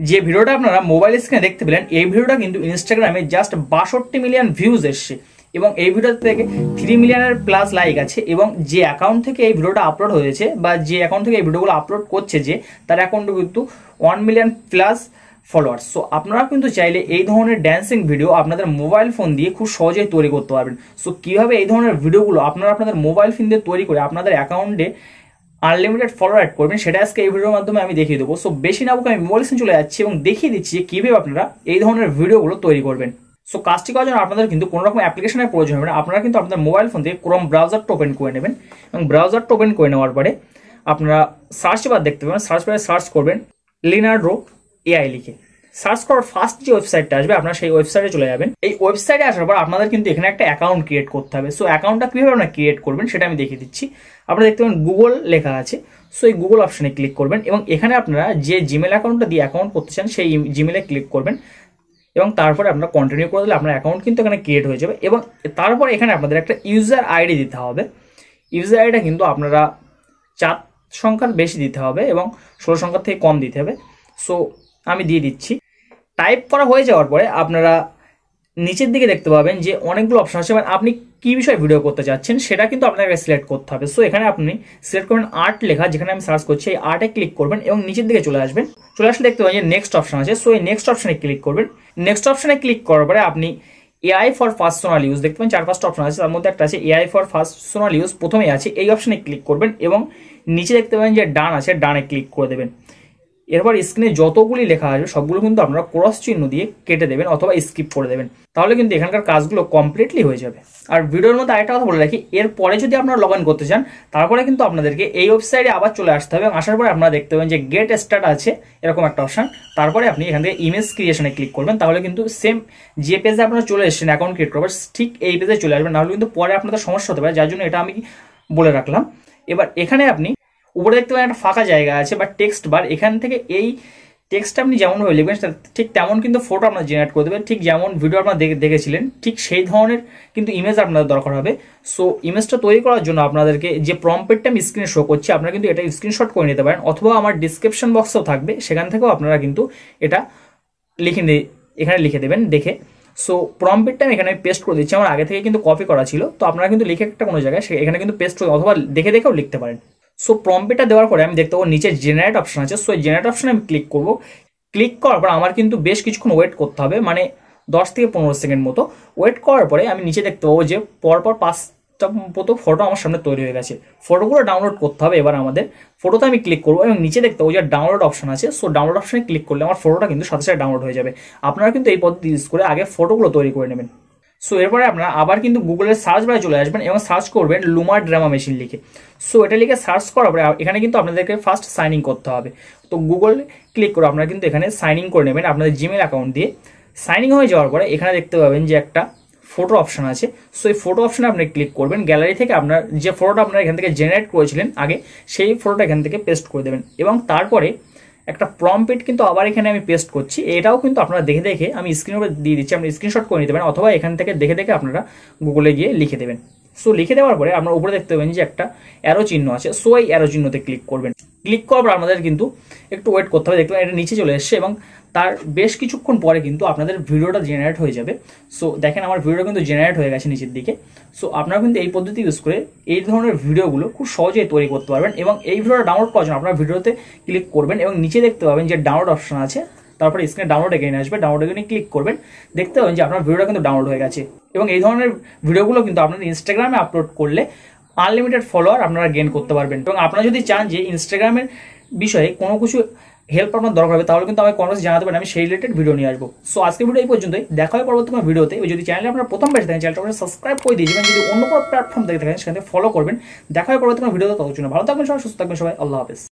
যে ভিডিওটা আপনারা মোবাইল স্ক্রিনে দেখতে পেলেন এই ভিডিওটা কিন্তু ইনস্টাগ্রামে জাস্ট 62 মিলিয়ন ভিউজ এসছে এবং এই ভিডিও থেকে 3 মিলিয়নের প্লাস লাইক আছে এবং যে অ্যাকাউন্ট থেকে এই ভিডিওটা আপলোড হয়েছে বা যে অ্যাকাউন্ট থেকে এই ভিডিওগুলো আপলোড করছে যে তার অ্যাকাউন্টে কিন্তু 1 মিলিয়ন প্লাস ফলোয়ার্স। সো আপনারা কিন্তু চাইলে এই ধরনের ড্যান্সিং ভিডিও আপনাদের মোবাইল ফোন দিয়ে খুব সহজেই তৈরি করতে পারবেন। সো কিভাবে এই ধরনের ভিডিওগুলো আপনারা আপনাদের মোবাইল ফোন দিয়ে তৈরি করে আপনাদের অ্যাকাউন্টে আনলিমিটেড ফলোয়ার অ্যাড করবেন সেটা আজকে এই ভিডিওর মাধ্যমে আমি দেখিয়ে দেবো। সো বেশি না আমি মোবাইল স্ক্রিনে চলে যাচ্ছি এবং দেখিয়ে দিচ্ছি যে কিভাবে আপনারা এই ধরনের ভিডিওগুলো তৈরি করবেন। সো কাজটি করার জন্য আপনাদের কিন্তু কোনো রকম অ্যাপ্লিকেশনের প্রয়োজন হবে না। আপনারা কিন্তু আপনাদের মোবাইল ফোন থেকে ক্রোম ব্রাউজারটা ওপেন করে নেবেন এবং ব্রাউজারটা ওপেন করে নেওয়ার পরে আপনারা সার্চ বার দেখতে পাবেন। সার্চ বারে সার্চ করবেন লিনার্ডো এআই লিখে। সার্চ করার ফার্স্ট যে ওয়েবসাইটটা আসবে আপনারা সেই ওয়েবসাইটে চলে যাবেন। এই ওয়েবসাইটে আসার পর আপনাদের কিন্তু এখানে একটা অ্যাকাউন্ট ক্রিয়েট করতে হবে। সো অ্যাকাউন্টটা কিভাবে আপনারা ক্রিয়েট করবেন সেটা আমি দেখিয়ে দিচ্ছি। আপনারা দেখতে পাবেন গুগল লেখা আছে। সো এই গুগল অপশনে ক্লিক করবেন এবং এখানে আপনারা যে জিমেল অ্যাকাউন্টটা দিয়ে অ্যাকাউন্ট করতে চান সেই জিমেলে ক্লিক করবেন এবং তারপরে আপনারা কন্টিনিউ করে দিলে আপনার অ্যাকাউন্ট কিন্তু এখানে ক্রিয়েট হয়ে যাবে এবং তারপর এখানে আপনাদের একটা ইউজার আইডি দিতে হবে। ইউজার আইডিটা কিন্তু আপনারা 4 সংখ্যার বেশি দিতে হবে এবং 16 সংখ্যার থেকে কম দিতে হবে। সো আমি দিয়ে দিচ্ছি। টাইপ করা হয়ে যাওয়ার পরে আপনারা নিচের দিকে দেখতে পাবেন যে অনেকগুলো অপশন আছে, মানে আপনি কি বিষয়ে ভিডিও করতে চাচ্ছেন সেটা কিন্তু আপনাকে সিলেক্ট করতে হবে। সো এখানে আপনি সিলেক্ট করবেন আর্ট লেখা, যেখানে আমি সার্চ করছি এই আর্টে ক্লিক করবেন এবং নিচের দিকে চলে আসবেন। চলে আসলে দেখতে পাবেন যে নেক্সট অপশন আছে। সো এই নেক্সট অপশনে ক্লিক করবেন। নেক্সট অপশনে ক্লিক করার পরে আপনি এআই ফর পার্সোনাল ইউজ দেখতে পাবেন 4-5টা অপশন আছে, তার মধ্যে একটা আছে এআই ফর পার্সোনাল ইউজ, প্রথমেই আছে এই অপশনে ক্লিক করবেন এবং নিচে দেখতে পাবেন যে ডান আছে, ডানে ক্লিক করে দেবেন। এরপর স্ক্রিনে যতগুলি লেখা আসবে সবগুলো কিন্তু আপনারা ক্রস চিহ্ন দিয়ে কেটে দেবেন অথবা স্কিপ করে দেবেন, তাহলে কিন্তু এখানকার কাজগুলো কমপ্লিটলি হয়ে যাবে। আর ভিডিওর মধ্যে আরেকটা কথা বলে রাখি, এরপরে যদি আপনারা লগ ইন করতে চান তারপরে কিন্তু আপনাদেরকে এই ওয়েবসাইটে আবার চলে আসতে হবে এবং আসার পরে আপনারা দেখতে পাবেন যে গেট স্টার্ট আছে এরকম একটা অপশন। তারপরে আপনি এখান থেকে ইমেজ ক্রিয়েশনে ক্লিক করবেন, তাহলে কিন্তু সেম যে পেজে আপনারা চলে এসেছেন অ্যাকাউন্ট ক্রিয়েট করবেন ঠিক এই পেজে চলে আসবেন, নাহলে কিন্তু পরে আপনাদের সমস্যা হতে পারে, যার জন্য এটা আমি বলে রাখলাম। এবার এখানে আপনি উপরে দেখতে পাবেন একটা ফাঁকা জায়গা আছে বা টেক্সট বার, এখান থেকে এই টেক্সটটা আপনি যেমনভাবে লিখবেন ঠিক তেমন কিন্তু ফটো আপনার জেনারেট করে দেবেন। ঠিক যেমন ভিডিও আপনারা দেখেছিলেন ঠিক সেই ধরনের কিন্তু ইমেজ আপনাদের দরকার হবে। সো ইমেজটা তৈরি করার জন্য আপনাদেরকে যে প্রম্পটটা আমি স্ক্রিনে শো করছি আপনারা কিন্তু এটা স্ক্রিনশট করে নিতে পারেন অথবা আমার ডিসক্রিপশন বক্সেও থাকবে, সেখান থেকেও আপনারা কিন্তু এটা এখানে লিখে দেবেন দেখে। সো প্রম্পটটা আমি এখানে পেস্ট করে দিচ্ছি, আমার আগে থেকে কিন্তু কপি করা ছিল, তো আপনারা কিন্তু লিখে একটা কোনো জায়গায় এখানে কিন্তু পেস্ট করে অথবা দেখেও লিখতে পারেন। সো প্রম্পটটা দেওয়ার পরে আমি দেখতে পাবো নিচে জেনারেট অপশন আছে। সো এই জেনারেট অপশনে আমি ক্লিক করব। ক্লিক করার পর আমার কিন্তু বেশ কিছুক্ষণ ওয়েট করতে হবে, মানে 10 থেকে 15 সেকেন্ড মতো ওয়েট করার পরে আমি নিচে দেখতে পাবো যে পরপর 5টা মতো ফটো আমার সামনে তৈরি হয়ে গেছে। ফটোগুলো ডাউনলোড করতে হবে। এবার আমাদের ফটোতে আমি ক্লিক করবো এবং নিচে দেখতে পাবো যে ডাউনলোড অপশন আছে। সো ডাউনলোড অপশনে ক্লিক করলে আমার ফটোটা কিন্তু সাথে সাথে ডাউনলোড হয়ে যাবে। আপনারা কিন্তু এই পদ্ধতি ইউজ করে আগে ফটোগুলো তৈরি করে নেবেন। সো এরপরে আপনারা আবার কিন্তু গুগলের সার্চ বারে চলে আসবেন এবং সার্চ করবেন লুমার ড্রামা মেশিন লিখে। সো এটা লিখে সার্চ করার পরে এখানে কিন্তু আপনাদেরকে ফার্স্ট সাইন ইন করতে হবে। তো গুগল ক্লিক করে আপনারা কিন্তু এখানে সাইন ইন করে নেবেন আপনাদের জিমেল অ্যাকাউন্ট দিয়ে। সাইন ইন হয়ে যাওয়ার পরে এখানে দেখতে পাবেন যে একটা ফটো অপশন আছে। সো এই ফটো অপশনে আপনি ক্লিক করবেন। গ্যালারি থেকে আপনার যে ফটোটা আপনারা এখান থেকে জেনারেট করেছিলেন আগে সেই ফটোটা এখান থেকে পেস্ট করে দেবেন এবং তারপরে একটা প্রম্পট কিন্তু আবার এখানে আমি পেস্ট করছি, এটাও কিন্তু আপনারা দেখে আমি স্ক্রিনের উপর দিয়ে দিচ্ছি, আপনি স্ক্রিনশট করে নিতে পারেন অথবা এখান থেকে দেখে আপনারা গুগলে গিয়ে লিখে দেবেন। সো লিখে দেওয়ার পরে আপনার উপরে দেখতে পাবেন যে একটা অ্যারো চিহ্ন আছে। সো এই অ্যারো চিহ্নতে ক্লিক করবেন। ক্লিক করার পর আপনাদের কিন্তু একটু ওয়েট করতে হবে। দেখতে পাবেন এটা নিচে চলে এসছে এবং তার বেশ কিছুক্ষণ পরে কিন্তু আপনাদের ভিডিওটা জেনারেট হয়ে যাবে। সো দেখেন আমার ভিডিওটা কিন্তু জেনারেট হয়ে গেছে নিচের দিকে। সো আপনারা কিন্তু এই পদ্ধতি ইউজ করে এই ধরনের ভিডিওগুলো খুব সহজেই তৈরি করতে পারবেন এবং এই ভিডিওটা ডাউনলোড করার জন্য আপনারা ভিডিওতে ক্লিক করবেন এবং নিচে দেখতে পাবেন যে ডাউনলোড অপশন আছে, তারপরে স্ক্রিনে ডাউনলোড এগেইন আসবে, ডাউনলোড এগেইনে ক্লিক করবেন। দেখতে পাবেন যে আপনার ভিডিওটা কিন্তু ডাউনলোড হয়ে গেছে এবং এই ধরনের ভিডিওগুলো কিন্তু আপনাদের ইনস্টাগ্রামে আপলোড করলে আনলিমিটেড ফলোয়ার আপনারা গেইন করতে পারবেন। এবং আপনারা যদি চান যে ইনস্টাগ্রামের বিষয়ে কোনো কিছু হেল্প আপনার দরকার হবে তাহলে কিন্তু আমাকে কমেন্টে জানাতে পারেন, আমি সেই রিলেটেড ভিডিও নিয়ে আসবো। সো আজকের ভিডিও এই পর্যন্তই, দেখা হয় পরবর্তী কোনো ভিডিওতে। যদি চ্যানেলে আপনারা প্রথম বেশি থাকেন চ্যানেলটা আপনারা সাবস্ক্রাইব করে দিয়ে যাবেন, যদি অন্য কোনো প্ল্যাটফর্ম থেকে থাকেন সেখানে ফলো করবেন। দেখা হয় পরবর্তী কোনো ভিডিওতে, ততক্ষণ ভালো থাকবেন সবাই, সুস্থ থাকবেন সবাই, আল্লাহ হাফেজ।